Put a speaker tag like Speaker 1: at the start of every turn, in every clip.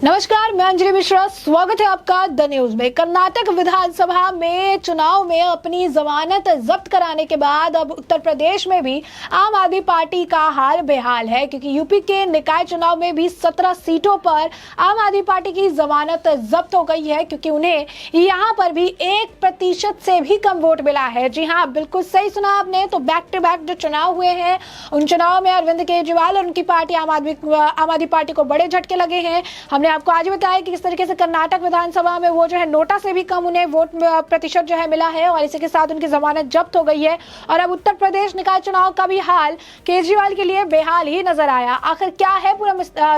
Speaker 1: नमस्कार, मैं अंजलि मिश्रा। स्वागत है आपका द न्यूज में। कर्नाटक विधानसभा में चुनाव में अपनी जमानत जब्त कराने के बाद अब उत्तर प्रदेश में भी आम आदमी पार्टी का हाल बेहाल है, क्योंकि यूपी के निकाय चुनाव में भी 17 सीटों पर आम आदमी पार्टी की जमानत जब्त हो गई है, क्योंकि उन्हें यहां पर भी 1% से भी कम वोट मिला है। जी हाँ, बिल्कुल सही सुना आपने। तो बैक टू बैक जो चुनाव हुए हैं, उन चुनाव में अरविंद केजरीवाल और उनकी पार्टी आम आदमी पार्टी को बड़े झटके लगे हैं। हमने आपको आज बताया कि किस तरीके से कर्नाटक विधानसभा में वो जो है नोटा से भी कम उन्हें वोट प्रतिशत जो है मिला है, और इसी के साथ उनकी जमानत जब्त हो गई है। और अब उत्तर प्रदेश निकाय चुनाव का भी हाल केजरीवाल के लिए बेहाल ही नजर आया। आखिर क्या है पूरा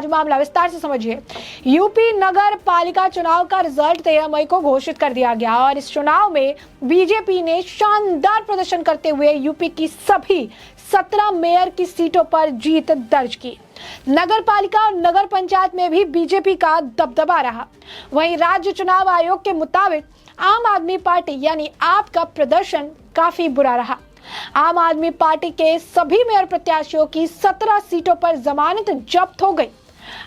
Speaker 1: मामला, विस्तार से समझिए। यूपी नगर पालिका चुनाव का रिजल्ट 13 मई को घोषित कर दिया गया, और इस चुनाव में बीजेपी ने शानदार प्रदर्शन करते हुए यूपी की सभी 17 मेयर की सीटों पर जीत दर्ज की। नगर पालिका और नगर पंचायत में भी बीजेपी का दबदबा रहा। वहीं राज्य चुनाव आयोग के मुताबिक आम आदमी पार्टी यानी आप का प्रदर्शन काफी बुरा रहा। आम आदमी पार्टी के सभी मेयर प्रत्याशियों की 17 सीटों पर जमानत जब्त हो गई।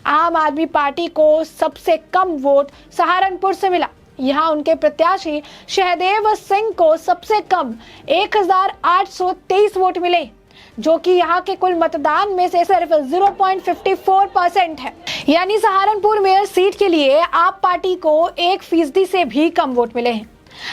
Speaker 1: आम आदमी पार्टी को सबसे कम वोट सहारनपुर से मिला। यहाँ उनके प्रत्याशी शहदेव सिंह को सबसे कम 1823 वोट मिले, जो कि यहाँ के कुल मतदान में से सिर्फ 0.54% है। यानी सहारनपुर मेयर सीट के लिए आप पार्टी को 1% से भी कम वोट मिले हैं।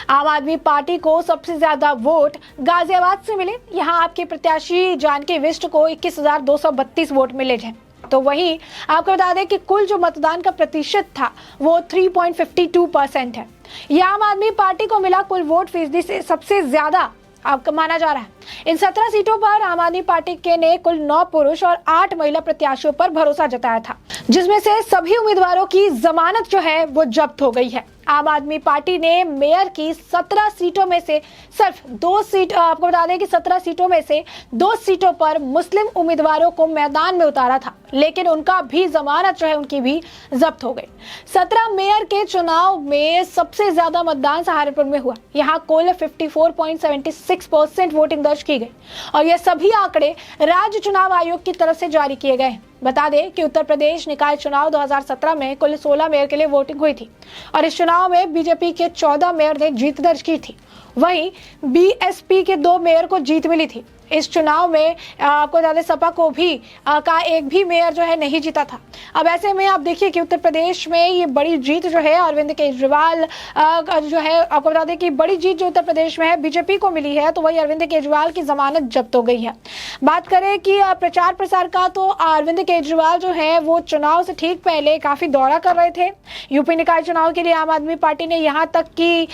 Speaker 1: आम आदमी पार्टी को सबसे ज्यादा वोट गाजियाबाद से मिले। यहाँ आपके प्रत्याशी जानकी विष्ट को 21,232 वोट मिले हैं। तो वहीं आपको बता दें कि कुल जो मतदान का प्रतिशत था वो 3.52% है। यह आम आदमी पार्टी को मिला कुल वोट फीसदी से सबसे ज्यादा आपका माना जा रहा है। इन 17 सीटों पर आम आदमी पार्टी के ने कुल 9 पुरुष और 8 महिला प्रत्याशियों पर भरोसा जताया था, जिसमें से सभी उम्मीदवारों की जमानत जो है वो जब्त हो गई है। आम आदमी पार्टी ने मेयर की 17 सीटों में से सिर्फ 2 सीट, आपको बता दें कि 17 सीटों में से 2 सीटों पर मुस्लिम उम्मीदवारों को मैदान में उतारा था, लेकिन उनका भी जमानत जो है उनकी भी जब्त हो गई। 17 मेयर के चुनाव में सबसे ज्यादा मतदान सहारनपुर में हुआ। यहाँ कुल 54.76% वोटिंग दर्ज की गई, और ये सभी आंकड़े राज्य चुनाव आयोग की तरफ से जारी किए गए। बता दें कि उत्तर प्रदेश निकाय चुनाव 2017 में कुल 16 मेयर के लिए वोटिंग हुई थी, और इस चुनाव में बीजेपी के 14 मेयर ने जीत दर्ज की थी। वहीं बीएसपी के 2 मेयर को जीत मिली थी। इस चुनाव में आपको ज्यादा सपा को भी का एक भी मेयर जो है नहीं जीता था। अब ऐसे में आप देखिए कि उत्तर प्रदेश में ये बड़ी जीत जो है अरविंद केजरीवाल जो है, आपको बता दें कि बड़ी जीत जो उत्तर प्रदेश में है बीजेपी को मिली है, तो वही अरविंद केजरीवाल की जमानत जब्त हो गई है। बात करें कि प्रचार प्रसार का, तो अरविंद केजरीवाल जो है वो चुनाव से ठीक पहले काफी दौरा कर रहे थे। यूपी निकाय चुनाव के लिए आम आदमी पार्टी ने यहाँ तक कि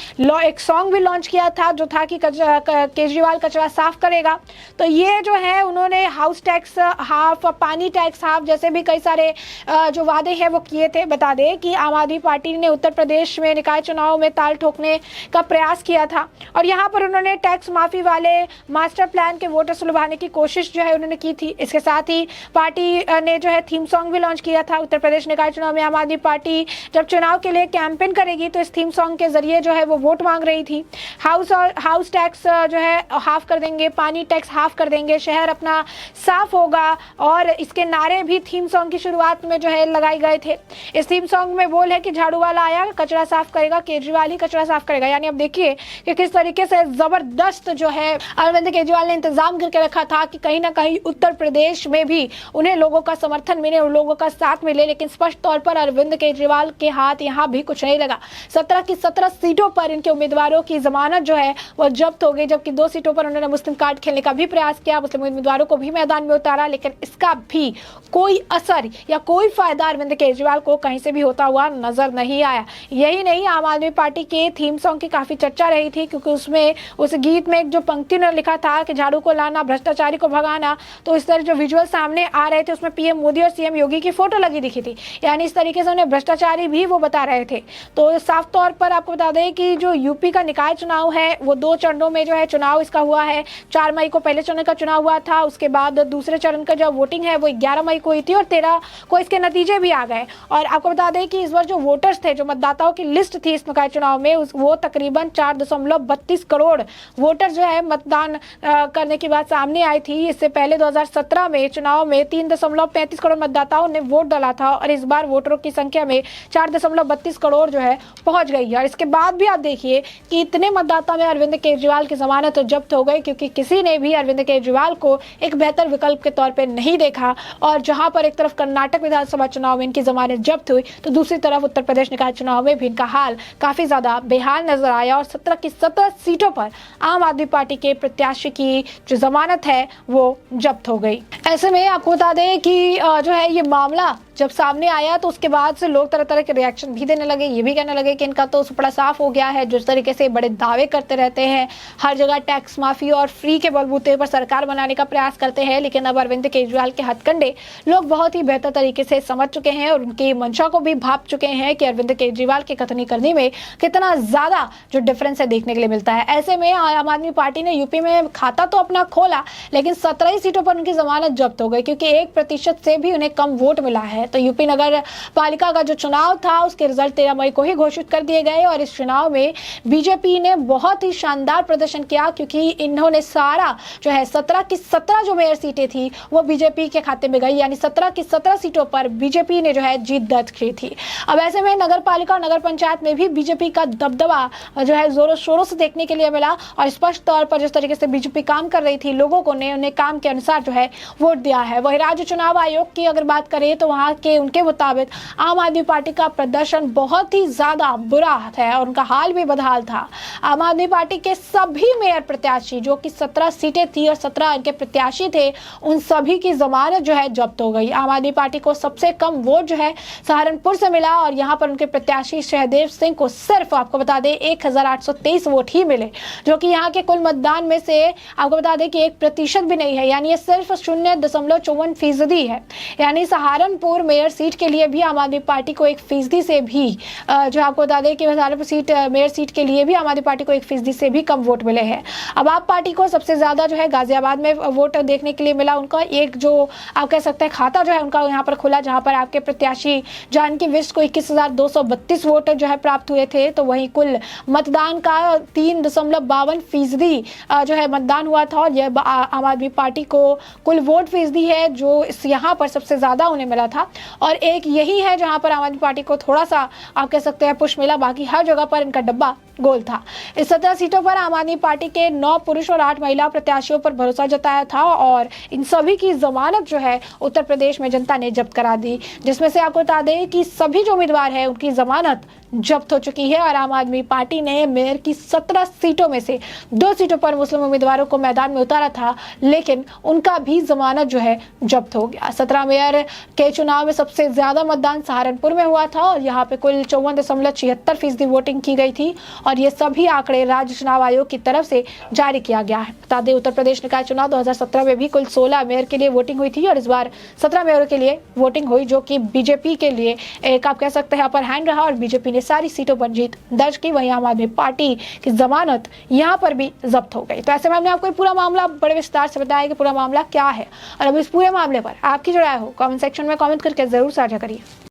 Speaker 1: एक सॉन्ग भी लॉन्च किया था, जो था कि केजरीवाल कचरा साफ करेगा। तो ये जो है उन्होंने हाउस टैक्स हाफ, पानी टैक्स हाफ जैसे भी कई सारे जो वादे हैं वो किए थे। बता दें कि आम आदमी पार्टी ने उत्तर प्रदेश में निकाय चुनाव में ताल ठोकने का प्रयास किया था, और यहाँ पर उन्होंने टैक्स माफी वाले मास्टर प्लान के वोटर सुलभाने की कोशिश जो है उन्होंने की थी। इसके साथ ही पार्टी ने जो है थीम सॉन्ग भी लॉन्च किया था। उत्तर प्रदेश निकाय चुनाव में आम आदमी पार्टी जब चुनाव के लिए कैंपेन करेगी तो इस थीम सॉन्ग के जरिए जो है वो वोट मांग रही थी। हाउस टैक्स जो है हाफ कर देंगे, पानी टैक्स हाफ कर देंगे, शहर अपना साफ होगा, और इसके नारे भी थीम सॉन्ग की शुरुआत में जो है लगाए गए थे। इस थीम सॉन्ग में बोल है कि झाड़ू वाला आया कचरा साफ करेगा, केजरीवाल ही कचरा साफ करेगा। यानी अब देखिए कि किस तरीके से जबरदस्त जो है अरविंद केजरीवाल ने इंतजाम करके रखा था कि कहीं ना कहीं उत्तर प्रदेश में भी उन्हें लोगों का समर्थन मिले, उन लोगों का साथ मिले। लेकिन स्पष्ट तौर पर अरविंद केजरीवाल के हाथ यहाँ भी कुछ नहीं लगा। 17 की 17 सीटों पर इनके उम्मीदवारों की जमानत जो है वो जब्त हो गई, जबकि 2 सीटों पर उन्होंने मुस्लिम कार्ड खेलने का भी प्रयास किया, मुस्लिम उम्मीदवारों को भी मैदान में उतारा, लेकिन इसका भी कोई असर या कोई फायदा अरविंद केजरीवाल को कहीं से भी होता हुआ नजर नहीं आया। यही नहीं, आम आदमी पार्टी के थीम सॉन्ग की काफी चर्चा रही थी, क्योंकि उसमें उस गीत में एक जो पंक्ति ने लिखा था कि झाड़ू को लाना भ्रष्टाचारी को भगाना, तो इस तरह जो विजुअल सामने आ रहे थे उसमें पीएम मोदी और सीएम योगी की फोटो लगी दिखी थी। यानी इस तरीके से उन्हें भ्रष्टाचारी भी वो बता रहे थे। तो साफ तौर पर आपको बता दें कि जो यूपी का निकाय चुनाव है वो 2 चरणों में जो है चुनाव इसका हुआ है। 4 मई को पहले चरण का चुनाव हुआ था, उसके बाद दूसरे चरण का जो वोटिंग है वो 11 मई को हुई थी और 13 को इसके नतीजे भी आ गए। और आपको बता दें कि इस बार जो वोटर्स थे, जो मतदाताओं की लिस्ट थी इस निकाय चुनाव में, वो तकरीबन 4.32 करोड़ वोटर जो है मतदान करने की बात सामने आई थी। इससे पहले 2017 में चुनाव में 3.35 करोड़ मतदाताओं ने वोट डाला था और इस बार वोटरों की संख्या में 4.32 करोड़ जो है पहुंच गई है। और इसके बाद भी आप देखिए कि इतने मतदाता में अरविंद केजरीवाल की जमानत जब्त हो गई, क्योंकि किसी ने भी अरविंद केजरीवाल को एक बेहतर विकल्प के तौर पे नहीं देखा। और जहां पर एक तरफ कर्नाटक विधानसभा चुनाव में इनकी जमानत जब्त हुई, तो दूसरी तरफ उत्तर प्रदेश निकाय चुनाव में भी इनका हाल काफी ज्यादा बेहाल नजर आया और 17 की 17 सीटों पर आम आदमी पार्टी के प्रत्याशी की जो जमानत है वो जब्त हो गई। ऐसे में आपको बता दें कि जो है ये मामला जब सामने आया तो उसके बाद से लोग तरह तरह के रिएक्शन भी देने लगे, ये भी कहने लगे कि इनका तो सुपड़ा साफ हो गया है। जिस तरीके से बड़े दावे करते रहते हैं, हर जगह टैक्स माफी और फ्री के बलबूते पर सरकार बनाने का प्रयास करते हैं, लेकिन अब अरविंद केजरीवाल के हथकंडे लोग बहुत ही बेहतर तरीके से समझ चुके हैं और उनकी मंशा को भी भाप चुके हैं कि अरविंद केजरीवाल की कथनी करनी में कितना ज्यादा जो डिफरेंस है देखने के लिए मिलता है। ऐसे में आम आदमी पार्टी ने यूपी में खाता तो अपना खोला, लेकिन 17 सीटों पर उनकी जमानत जब्त हो गई, क्योंकि 1% से भी उन्हें कम वोट मिला है। तो यूपी नगर पालिका का जो चुनाव था उसके रिजल्ट 13 मई को ही घोषित कर दिए गए और इस चुनाव में बीजेपी ने बहुत ही शानदार प्रदर्शन किया, क्योंकि इन्होंने सारा जो है 17 की 17 जो मेयर सीटें थी वो बीजेपी के खाते में गई, यानी 17 की 17 सीटों पर बीजेपी ने जो है जीत दर्ज की थी। अब ऐसे में नगर पालिका और नगर पंचायत में भी बीजेपी का दबदबा जो है जोरों शोरों से देखने के लिए मिला और स्पष्ट तौर पर जिस तरीके से बीजेपी काम कर रही थी, लोगों को ने उन्हें काम के अनुसार जो है वोट दिया है। वही राज्य चुनाव आयोग की अगर बात करें तो वहां के उनके मुताबिक आम आदमी पार्टी का प्रदर्शन बहुत ही ज्यादा बुरा है और उनका हाल भी बदहाल था। आम आदमी पार्टी के सभी मेयर प्रत्याशी, जो कि 17 सीटें थी और 17 इनके प्रत्याशी थे, उन सभी की जमानत जो है जब्त हो गई। आम आदमी पार्टी को सबसे कम वोट जो है सहारनपुर से मिला और यहाँ पर उनके प्रत्याशी सहदेव सिंह को सिर्फ आपको बता दें 1823 वोट ही मिले, जो कि यहाँ के कुल मतदान में से आपको बता दें कि 1% भी नहीं है, यानी ये सिर्फ 0.54% है। यानी सहारनपुर मेयर सीट के लिए भी आम आदमी पार्टी को 1% से भी जो आपको बता दें कि सहारनपुर सीट मेयर सीट के लिए भी आम आदमी पार्टी को 1% से भी कम वोट मिले हैं। अब आप पार्टी को सबसे ज्यादा जो है गाजियाबाद में वोट देखने के लिए मिला। उनका एक जो आप कह सकते हैं खाता जो है उनका यहाँ पर खुला, जहाँ पर आपके प्रत्याशी जानकी विष्ट को 21,232 वोट जो है प्राप्त हुए थे। तो वहीं कुल मतदान का 3.52% जो है मतदान हुआ था और यह आम आदमी पार्टी को कुल वोट फीसदी है जो यहाँ पर सबसे ज्यादा उन्हें मिला था। और एक यही है जहां पर आम आदमी पार्टी को थोड़ा सा आप कह सकते हैं पुश मिला, बाकी हर जगह पर इनका डब्बा गोल था। इस 17 सीटों पर आम आदमी पार्टी के 9 पुरुष और 8 महिला प्रत्याशियों पर भरोसा जताया था और इन सभी की जमानत जो है उत्तर प्रदेश में जनता ने जब्त करा दी, जिसमें से आपको बता दें कि सभी जो उम्मीदवार है उनकी जमानत जब्त हो चुकी है और आम आदमी पार्टी ने मेयर की 17 सीटों में से 2 सीटों पर मुस्लिम उम्मीदवारों को मैदान में उतारा था, लेकिन उनका भी जमानत जो है जब्त हो गया। 17 मेयर के चुनाव में सबसे ज्यादा मतदान सहारनपुर में हुआ था और यहाँ पे कुल 54.76% वोटिंग की गई थी और ये सभी आंकड़े राज्य चुनाव आयोग की तरफ से जारी किया गया है। बता दें उत्तर प्रदेश निकाय चुनाव 2017 में भी कुल 16 मेयर के लिए वोटिंग हुई थी और इस बार 17 मेयरों के लिए वोटिंग हुई, जो कि बीजेपी के लिए एक आप कह सकते हैं अपर हैंड रहा और बीजेपी ने सारी सीटों पर जीत दर्ज की। वहीं आम आदमी पार्टी की जमानत यहाँ पर भी जब्त हो गई। तो ऐसे में हमने आपको पूरा मामला बड़े विस्तार से बताया कि पूरा मामला क्या है और अब इस पूरे मामले पर आपकी जो राय हो कमेंट सेक्शन में कमेंट करके जरूर साझा करिए।